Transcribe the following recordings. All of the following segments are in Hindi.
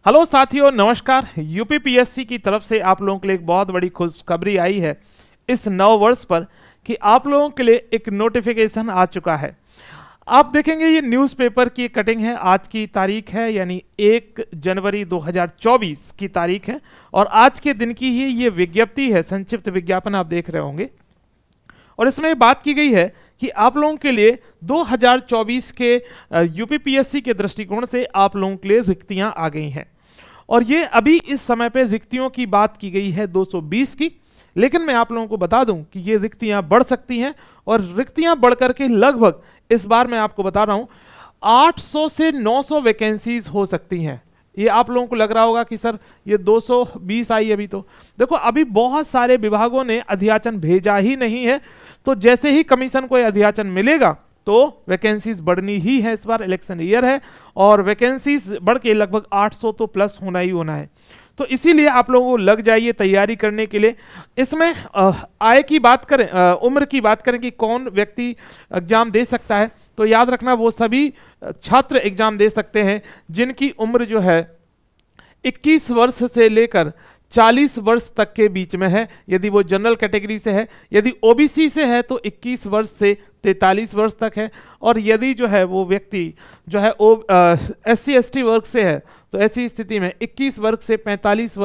हेलो साथियों, नमस्कार। यूपीपीएससी की तरफ से आप लोगों के लिए एक बहुत बड़ी खुशखबरी आई है इस नव वर्ष पर कि आप लोगों के लिए एक नोटिफिकेशन आ चुका है। आप देखेंगे ये न्यूज़पेपर की कटिंग है, आज की तारीख है यानी 1 जनवरी 2024 की तारीख है और आज के दिन की ही ये विज्ञप्ति है, संक्षिप्त विज्ञापन आप देख रहे होंगे। और इसमें बात की गई है कि आप लोगों के लिए 2024 के यूपीपीएससी के दृष्टिकोण से आप लोगों के लिए रिक्तियां आ गई हैं और ये अभी इस समय पे रिक्तियों की बात की गई है 220 की। लेकिन मैं आप लोगों को बता दूं कि ये रिक्तियां बढ़ सकती हैं और रिक्तियां बढ़ करके लगभग इस बार मैं आपको बता रहा हूं 800 से 900 वैकेंसीज हो सकती हैं। ये आप लोगों को लग रहा होगा कि सर ये 220 आई अभी, तो देखो अभी बहुत सारे विभागों ने अध्याचन भेजा ही नहीं है, तो जैसे ही कमीशन को अध्याचन मिलेगा तो वैकेंसीज बढ़नी ही है। इस बार इलेक्शन ईयर है और वैकेंसीज बढ़ के लगभग 800 तो प्लस होना ही होना है, तो इसीलिए आप लोगों को लग जाइए तैयारी करने के लिए। इसमें आय की बात करें, उम्र की बात करें कि कौन व्यक्ति एग्जाम दे सकता है, तो याद रखना वो सभी छात्र एग्जाम दे सकते हैं जिनकी उम्र जो है 21 वर्ष से लेकर 40 वर्ष तक के बीच में है। यदि वो जनरल कैटेगरी से है, यदि ओबीसी से है तो 21 वर्ष से 43 वर्ष तक है, और यदि जो है वो व्यक्ति जो है SC ST वर्ग से है तो ऐसी स्थिति में 21 वर्ष से 45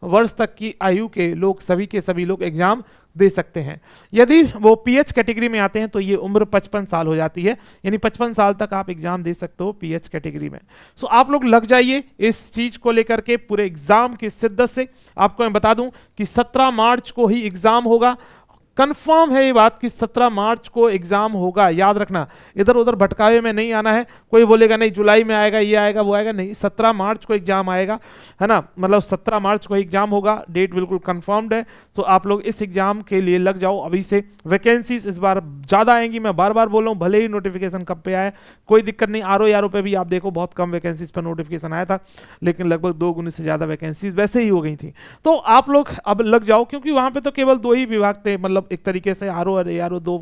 वर्ष तक की आयु के लोग सभी के सभी लोग एग्जाम दे सकते हैं। यदि वो पीएच कैटेगरी में आते हैं तो ये उम्र 55 साल हो जाती है, यानी 55 साल तक आप एग्जाम दे सकते हो पीएच कैटेगरी में। सो आप लोग लग जाइए इस चीज को लेकर के पूरे एग्जाम की शिद्दत से। आपको मैं बता दूं कि 17 मार्च को ही एग्जाम होगा। कंफर्म है ये बात कि 17 मार्च को एग्जाम होगा, याद रखना। इधर उधर भटकावे में नहीं आना है। कोई बोलेगा नहीं जुलाई में आएगा, ये आएगा वो आएगा, नहीं, 17 मार्च को एग्जाम आएगा, है ना। मतलब 17 मार्च को एग्जाम होगा, डेट बिल्कुल कंफर्म्ड है। तो आप लोग इस एग्जाम के लिए लग जाओ अभी से। वैकेंसीज इस बार ज्यादा आएंगी, मैं बार बार बोल रहा हूँ, भले ही नोटिफिकेशन कम पे आए कोई दिक्कत नहीं। RO पे भी आप देखो बहुत कम वैकेंसीज पर नोटिफिकेशन आया था, लेकिन लगभग 2 गुने से ज्यादा वैकेंसीज वैसे ही हो गई थी। तो आप लोग अब लग जाओ, क्योंकि वहां पे तो केवल 2 ही विभाग थे, मतलब एक तरीके से RO और ARO 2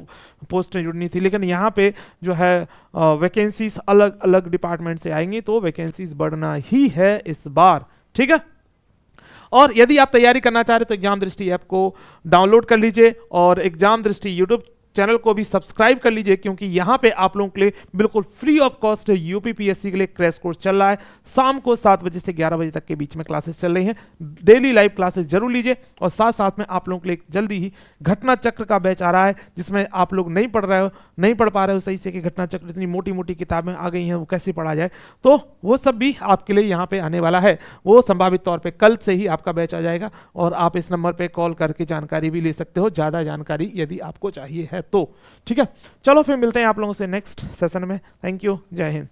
पोस्टें जुड़नी थी, लेकिन यहाँ पे जो है वैकेंसीज अलग अलग डिपार्टमेंट से आएंगी, तो वैकेंसीज बढ़ना ही है इस बार, ठीक है। और यदि आप तैयारी करना चाह रहे तो एग्जाम दृष्टि ऐप को डाउनलोड कर लीजिए और एग्जाम दृष्टि यूट्यूब चैनल को भी सब्सक्राइब कर लीजिए, क्योंकि यहाँ पे आप लोगों के लिए बिल्कुल फ्री ऑफ कॉस्ट यूपीपीएससी के लिए क्रैश कोर्स चल रहा है। शाम को 7 बजे से 11 बजे तक के बीच में क्लासेस चल रही हैं। डेली लाइव क्लासेस जरूर लीजिए, और साथ साथ में आप लोगों के लिए जल्दी ही घटना चक्र का बैच आ रहा है, जिसमें आप लोग नहीं पढ़ पा रहे हो सही से कि घटना चक्र इतनी मोटी मोटी किताबें आ गई हैं, वो कैसे पढ़ा जाए, तो वो सब भी आपके लिए यहाँ पे आने वाला है। वो संभावित तौर पर कल से ही आपका बैच आ जाएगा, और आप इस नंबर पर कॉल करके जानकारी भी ले सकते हो, ज़्यादा जानकारी यदि आपको चाहिए है तो, ठीक है। चलो फिर मिलते हैं आप लोगों से नेक्स्ट सेशन में। थैंक यू, जय हिंद।